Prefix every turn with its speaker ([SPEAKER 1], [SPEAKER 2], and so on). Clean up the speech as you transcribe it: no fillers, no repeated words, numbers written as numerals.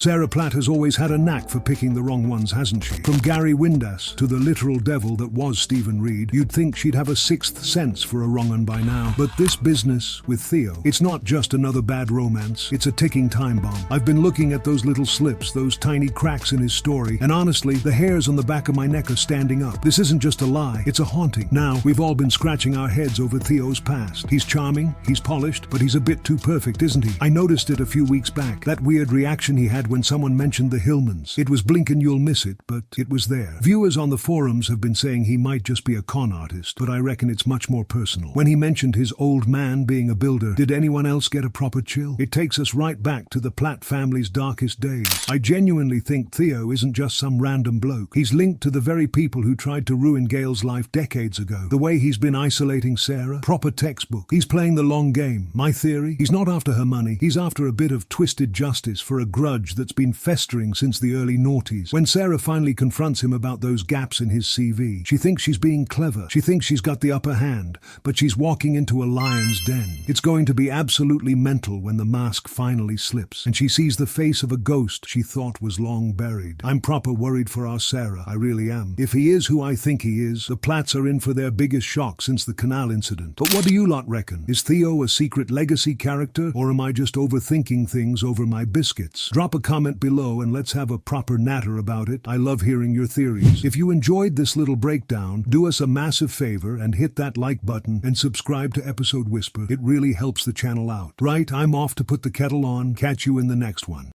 [SPEAKER 1] Sarah Platt has always had a knack for picking the wrong ones, hasn't she? From Gary Windass to the literal devil that was Stephen Reed, you'd think she'd have a sixth sense for a wrong un by now. But this business with Theo, it's not just another bad romance, it's a ticking time bomb. I've been looking at those little slips, those tiny cracks in his story, and honestly, the hairs on the back of my neck are standing up. This isn't just a lie, it's a haunting. Now, we've all been scratching our heads over Theo's past. He's charming, he's polished, but he's a bit too perfect, isn't he? I noticed it a few weeks back, that weird reaction he had when someone mentioned the Hillmans. It was blink and you'll miss it, but it was there. Viewers on the forums have been saying he might just be a con artist, but I reckon it's much more personal. When he mentioned his old man being a builder, did anyone else get a proper chill? It takes us right back to the Platt family's darkest days. I genuinely think Theo isn't just some random bloke. He's linked to the very people who tried to ruin Gail's life decades ago. The way he's been isolating Sarah, proper textbook. He's playing the long game. My theory, he's not after her money, he's after a bit of twisted justice for a grudge that's been festering since the early noughties. When Sarah finally confronts him about those gaps in his CV, she thinks she's being clever. She thinks she's got the upper hand, but she's walking into a lion's den. It's going to be absolutely mental when the mask finally slips, and she sees the face of a ghost she thought was long buried. I'm proper worried for our Sarah, I really am. If he is who I think he is, the Platts are in for their biggest shock since the canal incident. But what do you lot reckon? Is Theo a secret legacy character, or am I just overthinking things over my biscuits? Drop a comment below and let's have a proper natter about it. I love hearing your theories. If you enjoyed this little breakdown, do us a massive favor and hit that like button and subscribe to Episode Whisper. It really helps the channel out. Right, I'm off to put the kettle on. Catch you in the next one.